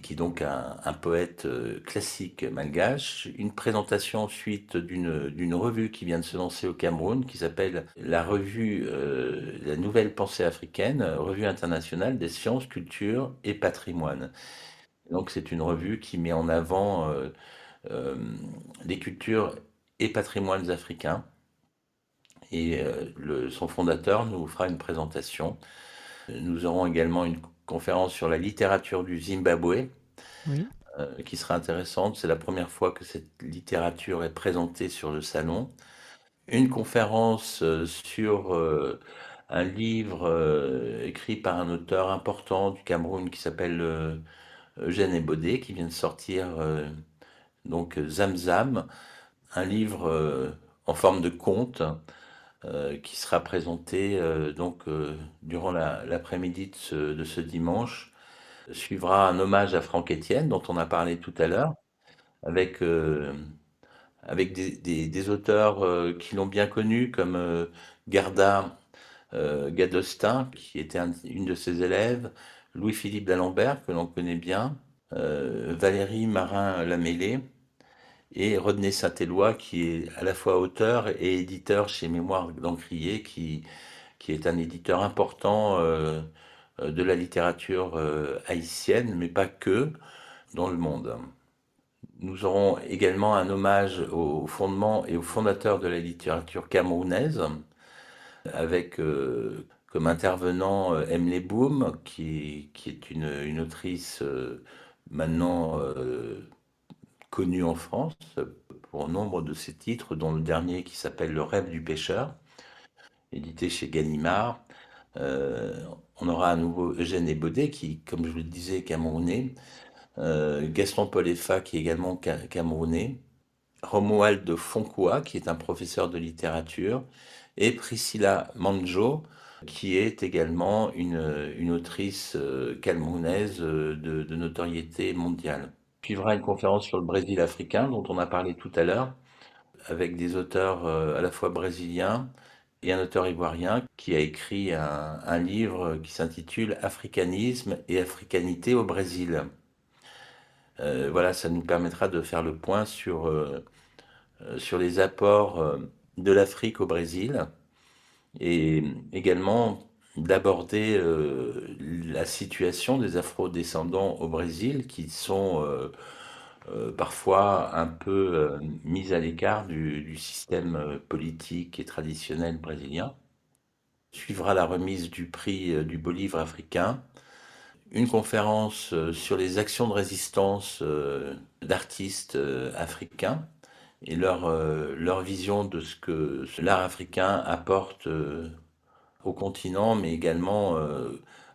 qui est donc un poète classique malgache. Une présentation ensuite d'une revue qui vient de se lancer au Cameroun, qui s'appelle la revue La Nouvelle Pensée Africaine, revue internationale des sciences, culture et patrimoine. Donc c'est une revue qui met en avant euh, les cultures et patrimoines africains. Et son fondateur nous fera une présentation. Nous aurons également une conférence sur la littérature du Zimbabwe, Oui. qui sera intéressante. C'est la première fois que cette littérature est présentée sur le salon. Une conférence sur un livre écrit par un auteur important du Cameroun qui s'appelle Eugène Ebodé, qui vient de sortir donc Zamzam, un livre en forme de conte qui sera présenté donc durant l'après-midi de ce dimanche. Suivra un hommage à Franck Etienne, dont on a parlé tout à l'heure, avec, avec des auteurs qui l'ont bien connu, comme Garda Gadostin, qui était une de ses élèves, Louis-Philippe d'Alembert, que l'on connaît bien, Valérie Marin-Lamellé, et Rodney Saint-Éloi, qui est à la fois auteur et éditeur chez Mémoire d'Encrier, qui est un éditeur important de la littérature haïtienne, mais pas que, dans le monde. Nous aurons également un hommage aux fondements et aux fondateurs de la littérature camerounaise, avec comme intervenant Emily Boom, qui est une autrice maintenant connue en France pour nombre de ses titres, dont le dernier qui s'appelle Le rêve du pêcheur, édité chez Gallimard. Euh, on aura à nouveau Eugène Ebodé, qui, comme je vous le disais, est camerounais. Gaston Polefa, qui est également camerounais. Romuald Fonkoua, qui est un professeur de littérature. Et Priscilla Manjo, qui est également une autrice camerounaise de notoriété mondiale. Suivra une conférence sur le Brésil africain, dont on a parlé tout à l'heure, avec des auteurs à la fois brésiliens et un auteur ivoirien qui a écrit un livre qui s'intitule Africanisme et africanité au Brésil. Voilà, ça nous permettra de faire le point sur les apports de l'Afrique au Brésil et également d'aborder la situation des afro-descendants au Brésil qui sont parfois un peu mis à l'écart du système politique et traditionnel brésilien. Suivra la remise du prix du beau livre africain, une conférence sur les actions de résistance d'artistes africains et leur vision de ce que l'art africain apporte au continent, mais également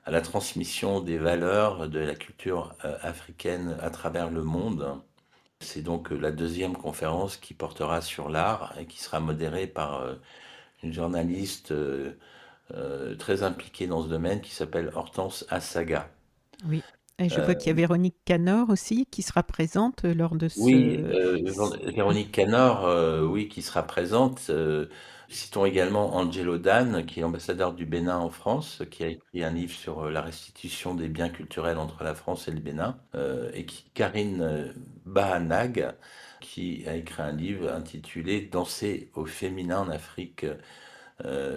à la transmission des valeurs de la culture africaine à travers le monde. C'est donc la deuxième conférence qui portera sur l'art et qui sera modérée par une journaliste très impliquée dans ce domaine qui s'appelle Hortense Assaga. Oui. Et je vois Euh, qu'il y a Véronique Canor aussi qui sera présente lors de oui, ce... Oui, Véronique Canor, oui, qui sera présente. Citons également Angelo Dan, qui est ambassadeur du Bénin en France, qui a écrit un livre sur la restitution des biens culturels entre la France et le Bénin, et Karine Bahanag, qui a écrit un livre intitulé Danser au féminin en Afrique.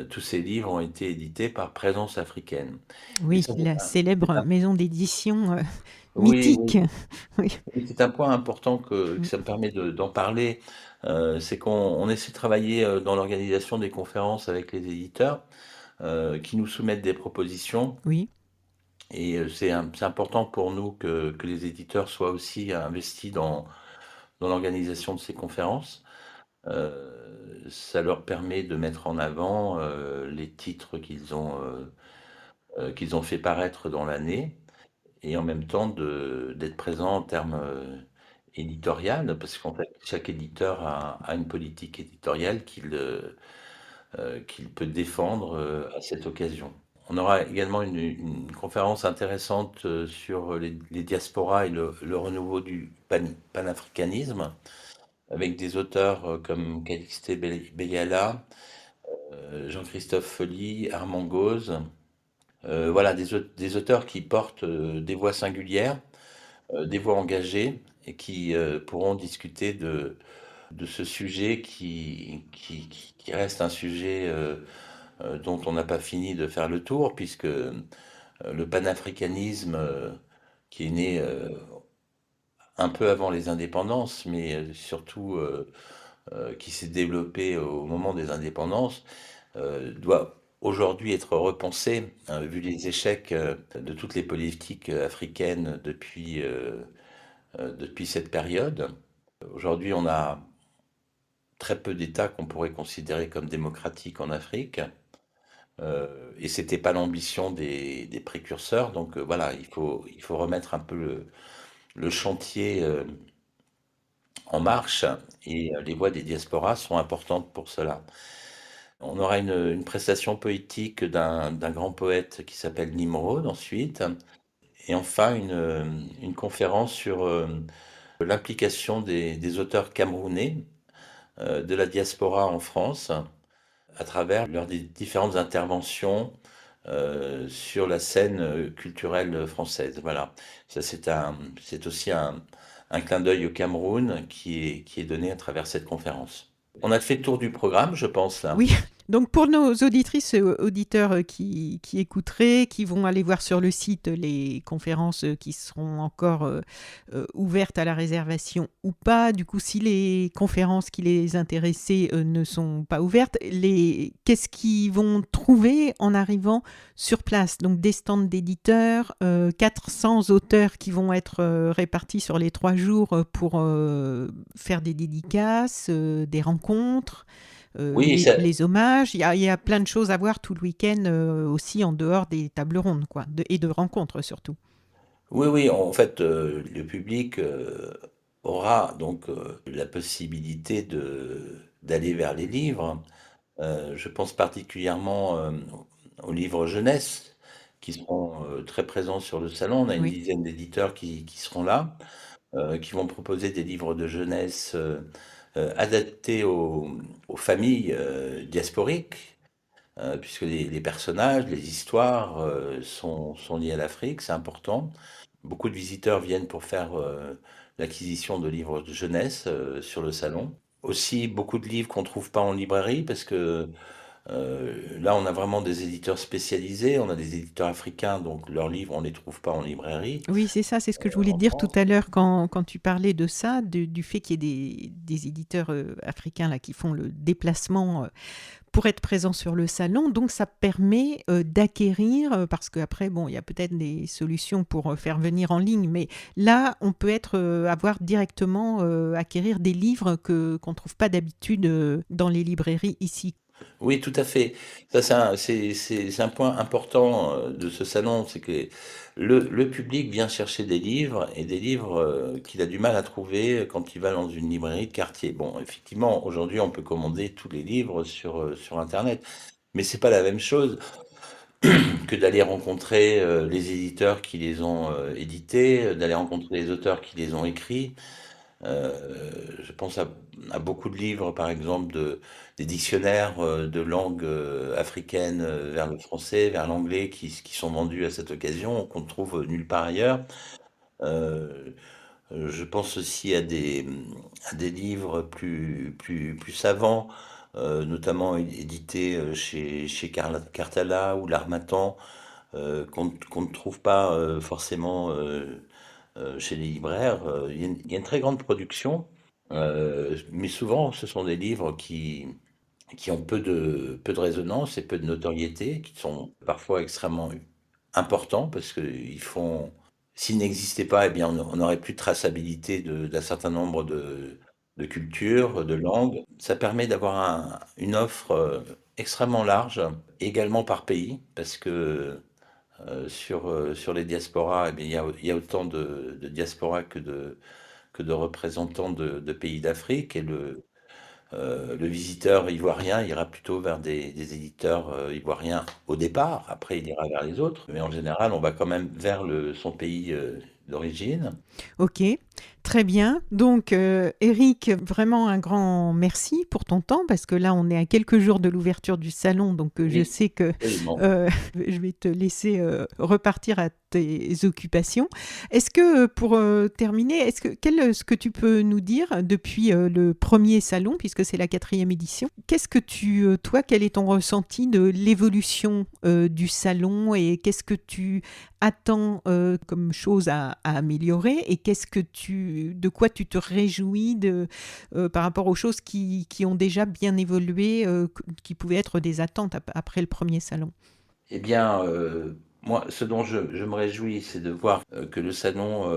Tous ces livres ont été édités par Présence africaine. Et oui, ça, la célèbre maison d'édition oui, oui, mythique. Oui. oui, c'est un point important que Mm. ça me permet d'en parler. C'est qu'on essaie de travailler dans l'organisation des conférences avec les éditeurs qui nous soumettent des propositions. Oui, Et c'est important pour nous que les éditeurs soient aussi investis dans l'organisation de ces conférences. Ça leur permet de mettre en avant les titres qu'ils ont fait paraître dans l'année et en même temps d'être présent en termes éditorial, parce qu'en fait, chaque éditeur a une politique éditoriale qu'il peut défendre à cette occasion. On aura également une conférence intéressante sur les diasporas et le renouveau du panafricanisme, avec des auteurs comme Calixte Beyala, Jean-Christophe Folly, Armand Gauze. Voilà, des auteurs qui portent des voix singulières, des voix engagées et qui pourront discuter de ce sujet qui reste un sujet dont on n'a pas fini de faire le tour, puisque le panafricanisme, qui est né un peu avant les indépendances, mais surtout qui s'est développé au moment des indépendances, doit aujourd'hui être repensé, hein, vu les échecs de toutes les politiques africaines depuis cette période. Aujourd'hui, on a très peu d'États qu'on pourrait considérer comme démocratiques en Afrique. Et c'était pas l'ambition des précurseurs. Donc voilà, il faut remettre un peu le chantier en marche. Et les voix des diasporas sont importantes pour cela. On aura une prestation poétique d'un grand poète qui s'appelle Nimrod ensuite. Et enfin, une conférence sur l'implication des auteurs camerounais de la diaspora en France à travers leurs différentes interventions sur la scène culturelle française. Voilà, ça c'est aussi un clin d'œil au Cameroun qui est donné à travers cette conférence. On a fait le tour du programme, je pense, là. oui. Donc pour nos auditrices et auditeurs qui écouteraient, qui vont aller voir sur le site les conférences qui seront encore ouvertes à la réservation ou pas, du coup si les conférences qui les intéressaient ne sont pas ouvertes, qu'est-ce qu'ils vont trouver en arrivant sur place? Donc des stands d'éditeurs, 400 auteurs qui vont être répartis sur les 3 jours pour faire des dédicaces, des rencontres. Oui, Les hommages, il y a plein de choses à voir tout le week-end aussi en dehors des tables rondes quoi, et de rencontres surtout. oui, oui, en fait, le public aura donc la possibilité d'aller vers les livres. Je pense particulièrement aux livres jeunesse qui seront très présents sur le salon. On a une Oui, dizaine d'éditeurs qui seront là, qui vont proposer des livres de jeunesse adaptés aux familles diasporiques, puisque les personnages, les histoires sont liés à l'Afrique, c'est important. Beaucoup de visiteurs viennent pour faire l'acquisition de livres de jeunesse sur le salon. Aussi beaucoup de livres qu'on ne trouve pas en librairie parce que là on a vraiment des éditeurs spécialisés, on a des éditeurs africains donc leurs livres on ne les trouve pas en librairie oui, c'est ça, c'est ce que je voulais en dire tout France. à l'heure quand tu parlais de ça, du fait qu'il y ait des éditeurs africains là, qui font le déplacement pour être présents sur le salon. Donc ça permet d'acquérir, parce qu'après, bon, il y a peut-être des solutions pour faire venir en ligne, mais là, on peut avoir directement acquérir des livres qu'on ne trouve pas d'habitude dans les librairies ici. Oui, tout à fait. Ça, c'est un point important de ce salon, c'est que le public vient chercher des livres et des livres qu'il a du mal à trouver quand il va dans une librairie de quartier. Bon, effectivement, aujourd'hui, on peut commander tous les livres sur Internet, mais c'est pas la même chose que d'aller rencontrer les éditeurs qui les ont édités, d'aller rencontrer les auteurs qui les ont écrits. Je pense à beaucoup de livres, par exemple, des dictionnaires de langues africaines vers le français, vers l'anglais, qui sont vendus à cette occasion, qu'on ne trouve nulle part ailleurs. Euh, je pense aussi à des livres plus savants, notamment édités chez Cartala ou L'Harmattan, qu'on ne trouve pas forcément chez les libraires. Il y a une très grande production, mais souvent ce sont des livres qui ont peu de résonance et peu de notoriété, qui sont parfois extrêmement importants parce qu'ils font, s'ils n'existaient pas, eh bien on n'aurait plus de traçabilité d'un certain nombre de cultures, de langues. Ça permet d'avoir une offre extrêmement large, également par pays, parce que sur les diasporas, eh bien, il y a autant de diasporas que de représentants de pays d'Afrique. Et le visiteur ivoirien ira plutôt vers des éditeurs ivoiriens au départ. Après, il ira vers les autres. Mais en général, on va quand même vers son pays d'origine. Ok, très bien. Donc, Eric, vraiment un grand merci pour ton temps, parce que là, on est à quelques jours de l'ouverture du salon, donc je Oui, sais que absolument. je vais te laisser repartir à tes occupations. Est-ce que, pour terminer, ce que tu peux nous dire depuis le premier salon, puisque c'est la 4e édition, toi, quel est ton ressenti de l'évolution du salon et qu'est-ce que tu attends comme chose à améliorer et de quoi tu te réjouis par rapport aux choses qui ont déjà bien évolué, qui pouvaient être des attentes après le premier salon? Eh bien, moi, ce dont je me réjouis, c'est de voir que le salon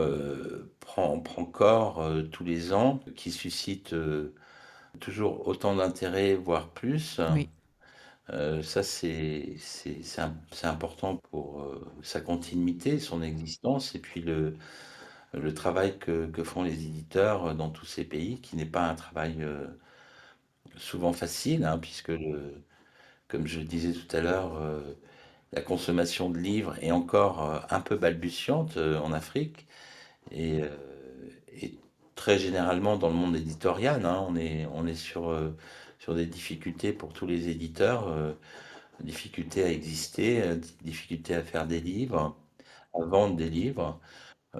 prend corps tous les ans, qui suscite toujours autant d'intérêt, voire plus. Oui, Ça, c'est important pour sa continuité, son existence, et puis le travail que font les éditeurs dans tous ces pays, qui n'est pas un travail souvent facile, hein, puisque, comme je le disais tout à l'heure, la consommation de livres est encore un peu balbutiante en Afrique, et, et très généralement dans le monde éditorial, hein, on est sur des difficultés pour tous les éditeurs. Difficulté à exister, difficulté à faire des livres, à vendre des livres.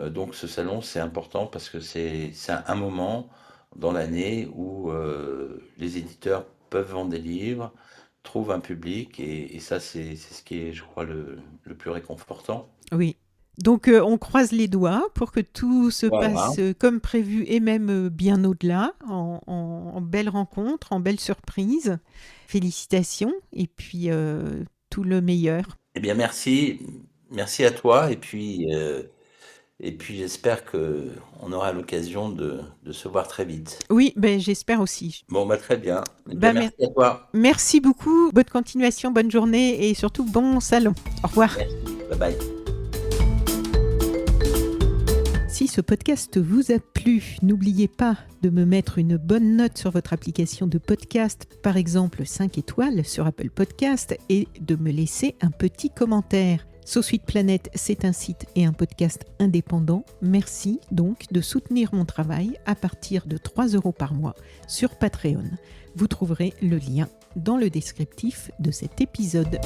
Donc ce salon, c'est important parce que c'est un moment dans l'année où les éditeurs peuvent vendre des livres, trouvent un public, et ça, c'est ce qui est, je crois, le plus réconfortant. oui. Donc, on croise les doigts pour que tout se Voilà. passe comme prévu et même bien au-delà, en belle rencontre, en belle surprise. Félicitations et puis tout le meilleur. Eh bien, merci. Merci à toi. Et puis j'espère qu'on aura l'occasion de se voir très vite. Oui, ben, j'espère aussi. Bon, bah, très bien. Eh bien, Bah, merci à toi. merci beaucoup, bonne continuation, bonne journée et surtout bon salon. Au revoir. Merci. Bye bye. Si ce podcast vous a plu, n'oubliez pas de me mettre une bonne note sur votre application de podcast, par exemple 5 étoiles sur Apple Podcast, et de me laisser un petit commentaire. So Sweet Planet, c'est un site et un podcast indépendant. Merci donc de soutenir mon travail à partir de 3 € par mois sur Patreon. Vous trouverez le lien dans le descriptif de cet épisode.